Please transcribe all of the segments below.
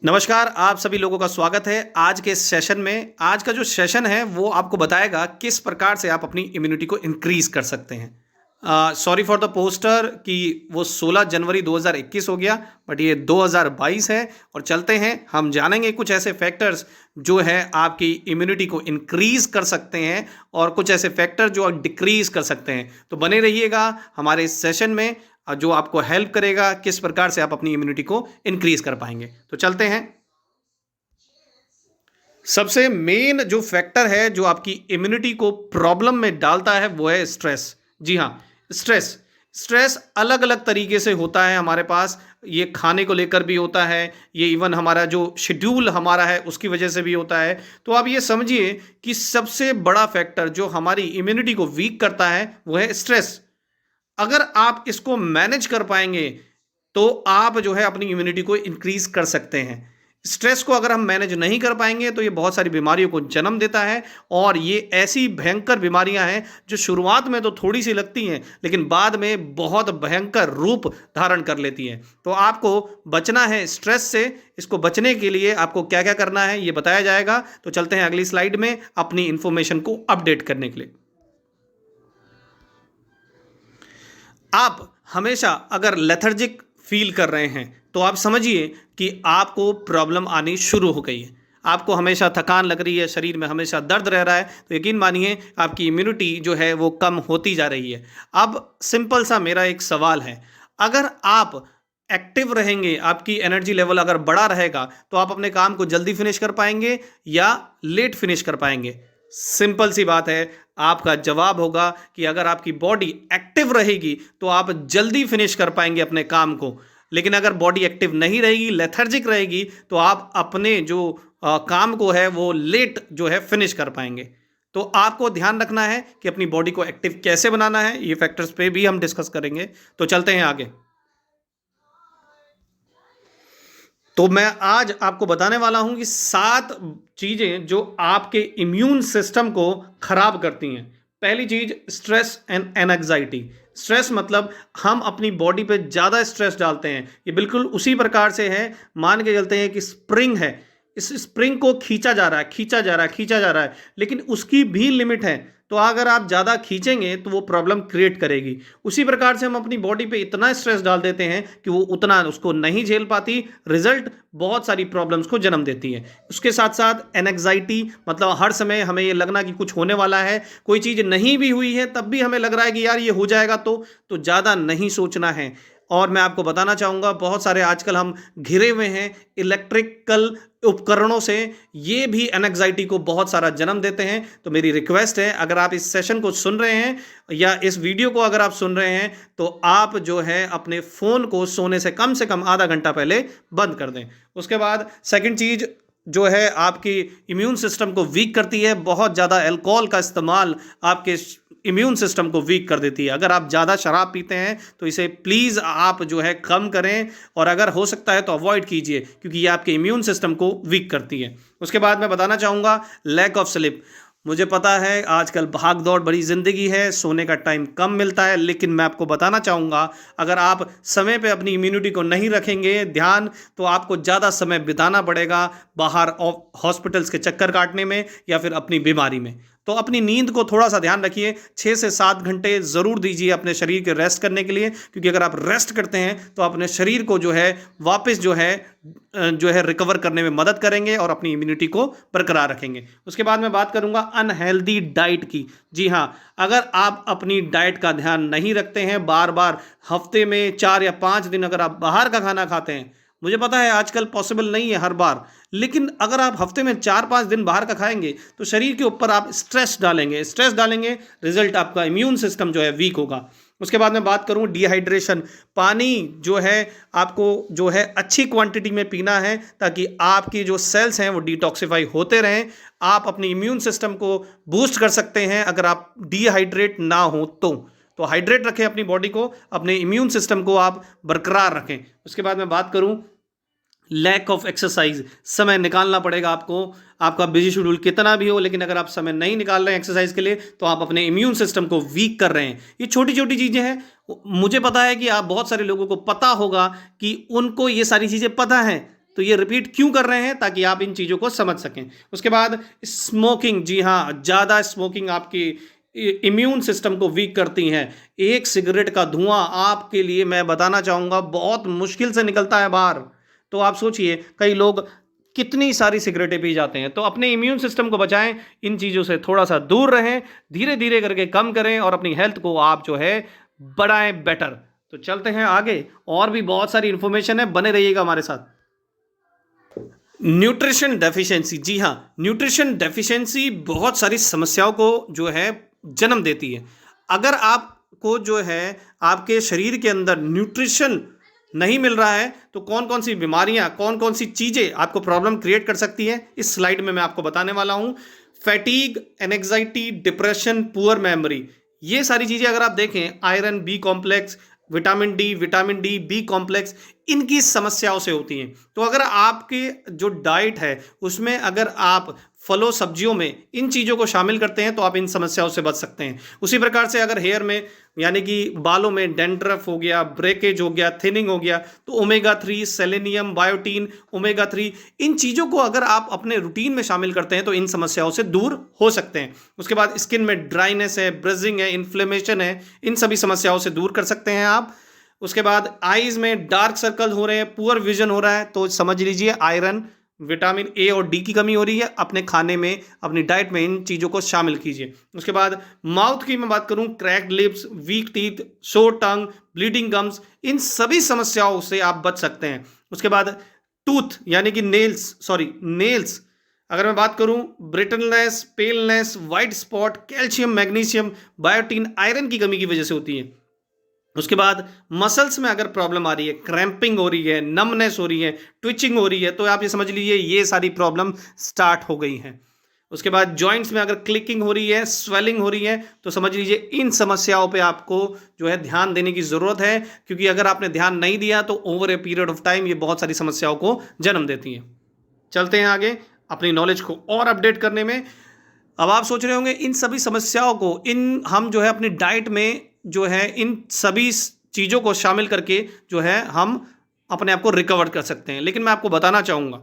नमस्कार, आप सभी लोगों का स्वागत है आज के सेशन में। आज का जो सेशन है वो आपको बताएगा किस प्रकार से आप अपनी इम्यूनिटी को इंक्रीज कर सकते हैं। सॉरी फॉर द पोस्टर कि वो 16 जनवरी 2021 हो गया, बट ये 2022 है। और चलते हैं, हम जानेंगे कुछ ऐसे फैक्टर्स जो है आपकी इम्यूनिटी को इंक्रीज कर सकते हैं और कुछ ऐसे फैक्टर जो डिक्रीज कर सकते हैं। तो बने रहिएगा हमारे इस सेशन में, जो आपको हेल्प करेगा किस प्रकार से आप अपनी इम्यूनिटी को इंक्रीज कर पाएंगे। तो चलते हैं। सबसे मेन जो फैक्टर है जो आपकी इम्यूनिटी को प्रॉब्लम में डालता है वो है स्ट्रेस। जी हाँ, स्ट्रेस। स्ट्रेस अलग अलग तरीके से होता है हमारे पास। ये खाने को लेकर भी होता है, ये इवन हमारा जो शेड्यूल हमारा है उसकी वजह से भी होता है। तो आप ये समझिए कि सबसे बड़ा फैक्टर जो हमारी इम्यूनिटी को वीक करता है वो है स्ट्रेस। अगर आप इसको मैनेज कर पाएंगे तो आप जो है अपनी इम्यूनिटी को इंक्रीज कर सकते हैं। स्ट्रेस को अगर हम मैनेज नहीं कर पाएंगे तो ये बहुत सारी बीमारियों को जन्म देता है, और ये ऐसी भयंकर बीमारियां हैं जो शुरुआत में तो थोड़ी सी लगती हैं लेकिन बाद में बहुत भयंकर रूप धारण कर लेती हैं। तो आपको बचना है स्ट्रेस से। इसको बचने के लिए आपको क्या क्या करना है ये बताया जाएगा। तो चलते हैं अगली स्लाइड में अपनी इंफॉर्मेशन को अपडेट करने के लिए। आप हमेशा अगर लेथर्जिक फील कर रहे हैं तो आप समझिए कि आपको प्रॉब्लम आनी शुरू हो गई है। आपको हमेशा थकान लग रही है, शरीर में हमेशा दर्द रह रहा है, तो यकीन मानिए आपकी इम्यूनिटी जो है वो कम होती जा रही है। अब सिंपल सा मेरा एक सवाल है, अगर आप एक्टिव रहेंगे, आपकी एनर्जी लेवल अगर बड़ा रहेगा तो आप अपने काम को जल्दी फिनिश कर पाएंगे या लेट फिनिश कर पाएंगे? सिंपल सी बात है, आपका जवाब होगा कि अगर आपकी बॉडी एक्टिव रहेगी तो आप जल्दी फिनिश कर पाएंगे अपने काम को। लेकिन अगर बॉडी एक्टिव नहीं रहेगी, लेथर्जिक रहेगी, तो आप अपने जो काम को है वो लेट जो है फिनिश कर पाएंगे। तो आपको ध्यान रखना है कि अपनी बॉडी को एक्टिव कैसे बनाना है, ये फैक्टर्स पे भी हम डिस्कस करेंगे। तो चलते हैं आगे। तो मैं आज आपको बताने वाला हूं कि 7 चीजें जो आपके इम्यून सिस्टम को खराब करती हैं। पहली चीज, स्ट्रेस एंड एंजाइटी। स्ट्रेस मतलब हम अपनी बॉडी पे ज़्यादा स्ट्रेस डालते हैं। ये बिल्कुल उसी प्रकार से है, मान के चलते हैं कि स्प्रिंग है, इस स्प्रिंग को खींचा जा रहा है, खींचा जा रहा है, खींचा जा रहा है, लेकिन उसकी भी लिमिट है। तो अगर आप ज़्यादा खींचेंगे तो वो प्रॉब्लम क्रिएट करेगी। उसी प्रकार से हम अपनी बॉडी पे इतना स्ट्रेस डाल देते हैं कि वो उतना उसको नहीं झेल पाती, रिजल्ट बहुत सारी प्रॉब्लम्स को जन्म देती है। उसके साथ साथ एंजाइटी मतलब हर समय हमें ये लगना कि कुछ होने वाला है, कोई चीज़ नहीं भी हुई है तब भी हमें लग रहा है कि यार ये हो जाएगा। तो ज़्यादा नहीं सोचना है। और मैं आपको बताना चाहूँगा, बहुत सारे आजकल हम घिरे हुए हैं इलेक्ट्रिकल उपकरणों से, ये भी एंजाइटी को बहुत सारा जन्म देते हैं। तो मेरी रिक्वेस्ट है, अगर आप इस सेशन को सुन रहे हैं या इस वीडियो को अगर आप सुन रहे हैं तो आप जो है अपने फ़ोन को सोने से कम आधा घंटा पहले बंद कर दें। उसके बाद सेकंड चीज़ जो है आपकी इम्यून सिस्टम को वीक करती है, बहुत ज़्यादा अल्कोहल का इस्तेमाल आपके इम्यून सिस्टम को वीक कर देती है। अगर आप ज़्यादा शराब पीते हैं तो इसे प्लीज़ आप जो है कम करें, और अगर हो सकता है तो अवॉइड कीजिए, क्योंकि ये आपके इम्यून सिस्टम को वीक करती है। उसके बाद मैं बताना चाहूँगा लैक ऑफ स्लीप। मुझे पता है आजकल भाग दौड़ बड़ी ज़िंदगी है, सोने का टाइम कम मिलता है, लेकिन मैं आपको बताना चाहूँगा अगर आप समय पे अपनी इम्यूनिटी को नहीं रखेंगे ध्यान, तो आपको ज़्यादा समय बिताना पड़ेगा बाहर हॉस्पिटल्स के चक्कर काटने में या फिर अपनी बीमारी में। तो अपनी नींद को थोड़ा सा ध्यान रखिए, 6 से 7 घंटे ज़रूर दीजिए अपने शरीर के रेस्ट करने के लिए, क्योंकि अगर आप रेस्ट करते हैं तो अपने शरीर को जो है वापस जो है रिकवर करने में मदद करेंगे और अपनी इम्यूनिटी को बरकरार रखेंगे। उसके बाद मैं बात करूंगा अनहेल्दी डाइट की। जी हाँ, अगर आप अपनी डाइट का ध्यान नहीं रखते हैं, बार बार हफ्ते में 4 या 5 दिन अगर आप बाहर का खाना खाते हैं, मुझे पता है आजकल पॉसिबल नहीं है हर बार, लेकिन अगर आप हफ्ते में 4-5 दिन बाहर का खाएंगे तो शरीर के ऊपर आप स्ट्रेस डालेंगे, रिजल्ट आपका इम्यून सिस्टम जो है वीक होगा। उसके बाद मैं बात करूं डिहाइड्रेशन। पानी जो है आपको जो है अच्छी क्वांटिटी में पीना है, ताकि आपकी जो सेल्स हैं वो डिटॉक्सिफाई होते रहें। आप अपनी इम्यून सिस्टम को बूस्ट कर सकते हैं अगर आप डिहाइड्रेट ना हो तो हाइड्रेट रखें अपनी बॉडी को, अपने इम्यून सिस्टम को आप बरकरार रखें। उसके बाद मैं बात करूं लैक ऑफ एक्सरसाइज। समय निकालना पड़ेगा आपको, आपका बिजी शेड्यूल कितना भी हो, लेकिन अगर आप समय नहीं निकाल रहे हैं एक्सरसाइज के लिए तो आप अपने इम्यून सिस्टम को वीक कर रहे हैं। ये छोटी छोटी चीज़ें हैं। मुझे पता है कि आप बहुत सारे लोगों को पता होगा कि उनको ये सारी चीज़ें पता हैं, तो ये रिपीट क्यों कर रहे हैं, ताकि आप इन चीज़ों को समझ सकें। उसके बाद स्मोकिंग, जी हाँ, ज़्यादा स्मोकिंग आपकी इम्यून सिस्टम को वीक करती हैं। एक सिगरेट का धुआं आपके लिए मैं बताना चाहूँगा बहुत मुश्किल से निकलता है बाहर। तो आप सोचिए कई लोग कितनी सारी सिगरेटें पी जाते हैं। तो अपने इम्यून सिस्टम को बचाएं, इन चीज़ों से थोड़ा सा दूर रहें, धीरे धीरे करके कम करें और अपनी हेल्थ को आप जो है बढ़ाएं बेटर। तो चलते हैं आगे, और भी बहुत सारी इंफॉर्मेशन है, बने रहिएगा हमारे साथ। न्यूट्रिशन डेफिशिएंसी, जी हाँ, न्यूट्रिशन डेफिशिएंसी बहुत सारी समस्याओं को जो है जन्म देती है। अगर आपको जो है आपके शरीर के अंदर न्यूट्रिशन नहीं मिल रहा है तो कौन कौन सी बीमारियां, कौन कौन सी चीज़ें आपको प्रॉब्लम क्रिएट कर सकती हैं, इस स्लाइड में मैं आपको बताने वाला हूं। Fatigue, anxiety, depression, poor memory, ये सारी चीज़ें अगर आप देखें, iron, B complex, vitamin D, B complex, इनकी समस्याओं से होती हैं। तो अगर आपके जो डाइट है उसमें अगर आप फलों सब्जियों में इन चीज़ों को शामिल करते हैं तो आप इन समस्याओं से बच सकते हैं। उसी प्रकार से अगर हेयर में यानी कि बालों में डेंड्रफ हो गया, ब्रेकेज हो गया, थिनिंग हो गया, तो ओमेगा 3, सेलेनियम, बायोटीन, ओमेगा 3, इन चीज़ों को अगर आप अपने रूटीन में शामिल करते हैं तो इन समस्याओं से दूर हो सकते हैं। उसके बाद स्किन में ड्राइनेस है, ब्रिजिंग है, इन्फ्लेमेशन है, इन सभी समस्याओं से दूर कर सकते हैं आप। उसके बाद आईज में डार्क सर्कल हो रहे हैं, पुअर विजन हो रहा है, तो समझ लीजिए आयरन, विटामिन ए और डी की कमी हो रही है। अपने खाने में, अपनी डाइट में इन चीज़ों को शामिल कीजिए। उसके बाद माउथ की मैं बात करूं, cracked lips, weak teeth, short tongue, bleeding gums, इन सभी समस्याओं से आप बच सकते हैं। उसके बाद टूथ यानी कि नेल्स, अगर मैं बात करूं, brittleness, paleness, white spot, calcium, magnesium, biotin, iron की कमी की वजह से होती है। उसके बाद मसल्स में अगर प्रॉब्लम आ रही है, क्रैम्पिंग हो रही है, नमनेस हो रही है, ट्विचिंग हो रही है, तो आप ये समझ लीजिए ये सारी प्रॉब्लम स्टार्ट हो गई हैं। उसके बाद जॉइंट्स में अगर क्लिकिंग हो रही है, स्वेलिंग हो रही है, तो समझ लीजिए इन समस्याओं पे आपको जो है ध्यान देने की ज़रूरत है, क्योंकि अगर आपने ध्यान नहीं दिया तो over a period of time ये बहुत सारी समस्याओं को जन्म देती हैं। चलते हैं आगे अपनी नॉलेज को और अपडेट करने में। अब आप सोच रहे होंगे इन सभी समस्याओं को हम जो है अपनी डाइट में जो है इन सभी चीज़ों को शामिल करके जो है हम अपने आप को रिकवर कर सकते हैं। लेकिन मैं आपको बताना चाहूँगा,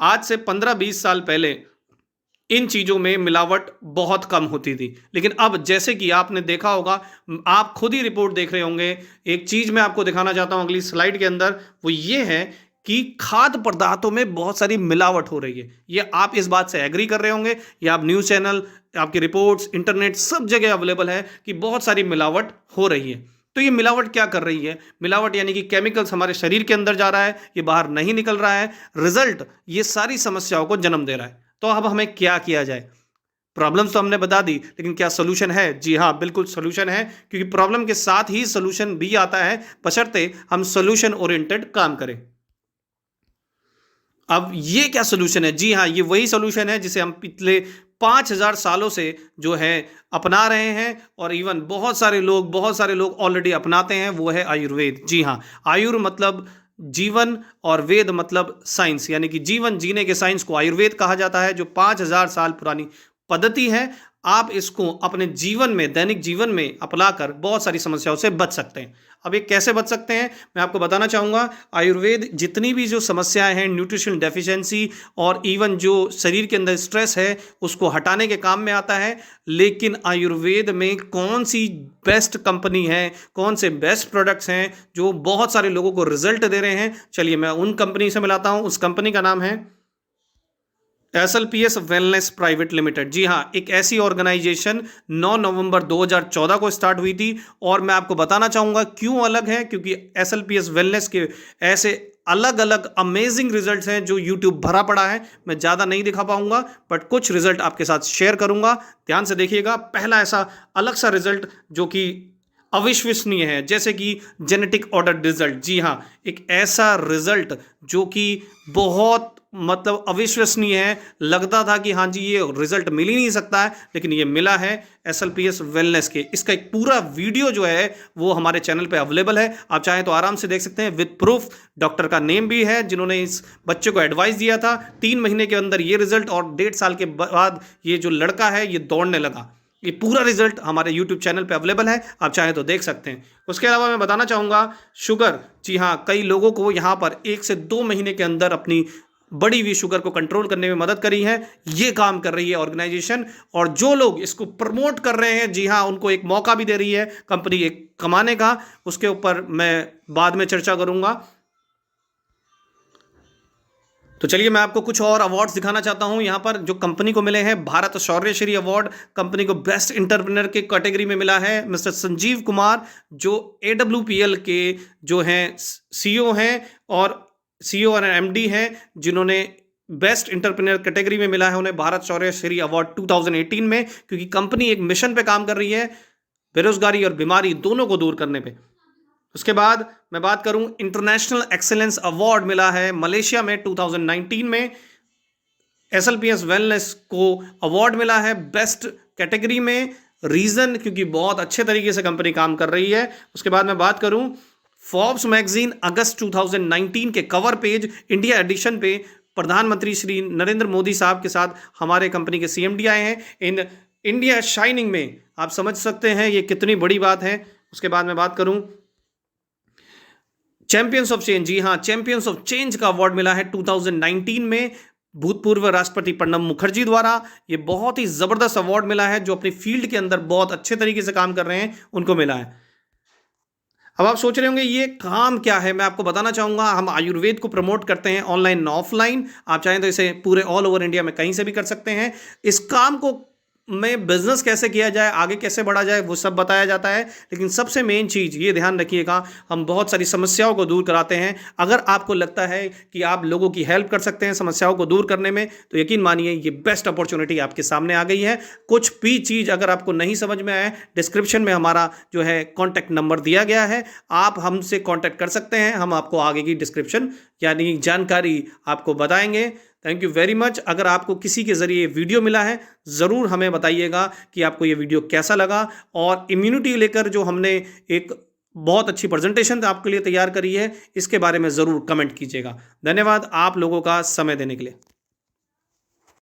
आज से 15-20 साल पहले इन चीज़ों में मिलावट बहुत कम होती थी, लेकिन अब जैसे कि आपने देखा होगा, आप खुद ही रिपोर्ट देख रहे होंगे। एक चीज़ मैं आपको दिखाना चाहता हूँ अगली स्लाइड के अंदर, वो ये है कि खाद्य पदार्थों में बहुत सारी मिलावट हो रही है। ये आप इस बात से एग्री कर रहे होंगे, ये आप न्यूज़ चैनल, आपकी रिपोर्ट्स, इंटरनेट, सब जगह अवेलेबल है कि बहुत सारी मिलावट हो रही है। तो ये मिलावट क्या कर रही है? मिलावट यानी कि केमिकल्स हमारे शरीर के अंदर जा रहा है, ये बाहर नहीं निकल रहा है, रिजल्ट ये सारी समस्याओं को जन्म दे रहा है। तो अब हमें क्या किया जाए? प्रॉब्लम्स तो हमने बता दी, लेकिन क्या सोल्यूशन है? जी हाँ, बिल्कुल सोल्यूशन है, क्योंकि प्रॉब्लम के साथ ही सोल्यूशन भी आता है, बशर्ते हम सोल्यूशन ओरिएंटेड काम करें। अब ये क्या सोल्यूशन है? जी हाँ, ये वही सोल्यूशन है जिसे हम पिछले 5000 सालों से जो है अपना रहे हैं, और इवन बहुत सारे लोग ऑलरेडी अपनाते हैं, वो है आयुर्वेद। जी हाँ, आयुर मतलब जीवन और वेद मतलब साइंस, यानी कि जीवन जीने के साइंस को आयुर्वेद कहा जाता है, जो 5000 साल पुरानी पद्धति है। आप इसको अपने जीवन में, दैनिक जीवन में अपनाकर बहुत सारी समस्याओं से बच सकते हैं। अब ये कैसे बच सकते हैं मैं आपको बताना चाहूँगा। आयुर्वेद जितनी भी जो समस्याएं हैं, न्यूट्रिशन डेफिशिएंसी और इवन जो शरीर के अंदर स्ट्रेस है, उसको हटाने के काम में आता है। लेकिन आयुर्वेद में कौन सी बेस्ट कंपनी है, कौन से बेस्ट प्रोडक्ट्स हैं जो बहुत सारे लोगों को रिजल्ट दे रहे हैं, चलिए मैं उन कंपनी से मिलाता हूँ। उस कंपनी का नाम है SLPS वेलनेस प्राइवेट लिमिटेड। जी हाँ, एक ऐसी ऑर्गेनाइजेशन 9 नवंबर 2014 को स्टार्ट हुई थी, और मैं आपको बताना चाहूँगा क्यों अलग है, क्योंकि SLPS वेलनेस के ऐसे अलग अलग अमेजिंग रिजल्ट्स हैं जो यूट्यूब भरा पड़ा है। मैं ज़्यादा नहीं दिखा पाऊंगा, बट कुछ रिजल्ट आपके साथ शेयर करूंगा, ध्यान से देखिएगा। पहला ऐसा अलग सा रिजल्ट जो कि अविश्वसनीय है, जैसे कि जेनेटिक ऑर्डर रिजल्ट। जी हाँ, एक ऐसा रिजल्ट जो कि बहुत मतलब अविश्वसनीय है। लगता था कि हाँ जी ये रिजल्ट मिल ही नहीं सकता है, लेकिन ये मिला है SLPS वेलनेस के। इसका एक पूरा वीडियो जो है वो हमारे चैनल पे अवेलेबल है, आप चाहें तो आराम से देख सकते हैं विद प्रूफ। डॉक्टर का नेम भी है जिन्होंने इस बच्चे को एडवाइस दिया था। 3 महीने के अंदर ये रिजल्ट, और 1.5 साल के बाद ये जो लड़का है ये दौड़ने लगा। ये पूरा रिजल्ट हमारे यूट्यूब चैनल पे अवेलेबल है, आप चाहें तो देख सकते हैं। उसके अलावा मैं बताना चाहूँगा शुगर, जी हाँ, कई लोगों को यहाँ पर 1 से 2 महीने के अंदर अपनी बढ़ी हुई शुगर को कंट्रोल करने में मदद करी है। ये काम कर रही है ऑर्गेनाइजेशन, और जो लोग इसको प्रमोट कर रहे हैं, जी हाँ, उनको एक मौका भी दे रही है कंपनी एक कमाने का। उसके ऊपर मैं बाद में चर्चा करूंगा। तो चलिए मैं आपको कुछ और अवार्ड्स दिखाना चाहता हूं। यहां पर जो कंपनी को मिले हैं, भारत शौर्यश्री अवार्ड कंपनी को बेस्ट एंटरप्रेन्योर के कैटेगरी में मिला है। मिस्टर संजीव कुमार जो AWPL के जो हैं सीईओ हैं और एमडी हैं, जिन्होंने बेस्ट एंटरप्रेन्योर कैटेगरी में मिला है उन्हें भारत शौर्यश्री अवार्ड 2018 में, क्योंकि कंपनी एक मिशन पे काम कर रही है, बेरोजगारी और बीमारी दोनों को दूर करने पे। उसके बाद मैं बात करूं, इंटरनेशनल एक्सीलेंस अवार्ड मिला है मलेशिया में 2019 में। SLPS वेलनेस को अवार्ड मिला है बेस्ट कैटेगरी में। रीजन, क्योंकि बहुत अच्छे तरीके से कंपनी काम कर रही है। उसके बाद मैं बात करूं, फोर्ब्स मैगजीन अगस्त 2019 के कवर पेज इंडिया एडिशन पे प्रधानमंत्री श्री नरेंद्र मोदी साहब के साथ हमारे कंपनी के CMD आए हैं इन इंडिया शाइनिंग में। आप समझ सकते हैं ये कितनी बड़ी बात है। उसके बाद मैं बात करूं, चैंपियंस ऑफ चेंज, जी हाँ, चैंपियंस ऑफ चेंज का अवार्ड मिला है 2019 में भूतपूर्व राष्ट्रपति प्रणब मुखर्जी द्वारा। ये बहुत ही जबरदस्त अवार्ड मिला है, जो अपनी फील्ड के अंदर बहुत अच्छे तरीके से काम कर रहे हैं उनको मिला है। अब आप सोच रहे होंगे ये काम क्या है, मैं आपको बताना चाहूंगा। हम आयुर्वेद को प्रमोट करते हैं ऑनलाइन ऑफलाइन। आप चाहें तो इसे पूरे ऑल ओवर इंडिया में कहीं से भी कर सकते हैं। इस काम को में बिजनेस कैसे किया जाए, आगे कैसे बढ़ा जाए, वो सब बताया जाता है। लेकिन सबसे मेन चीज़ ये ध्यान रखिएगा, हम बहुत सारी समस्याओं को दूर कराते हैं। अगर आपको लगता है कि आप लोगों की हेल्प कर सकते हैं समस्याओं को दूर करने में, तो यकीन मानिए ये बेस्ट अपॉर्चुनिटी आपके सामने आ गई है। कुछ भी चीज़ अगर आपको नहीं समझ में आए, डिस्क्रिप्शन में हमारा जो है कॉन्टैक्ट नंबर दिया गया है, आप हमसे कॉन्टैक्ट कर सकते हैं। हम आपको आगे की डिस्क्रिप्शन यानी जानकारी आपको बताएंगे। Thank you very much. अगर आपको किसी के ज़रिए वीडियो मिला है, ज़रूर हमें बताइएगा कि आपको ये वीडियो कैसा लगा। और इम्यूनिटी लेकर जो हमने एक बहुत अच्छी प्रेजेंटेशन आपके लिए तैयार करी है, इसके बारे में ज़रूर कमेंट कीजिएगा। धन्यवाद आप लोगों का समय देने के लिए।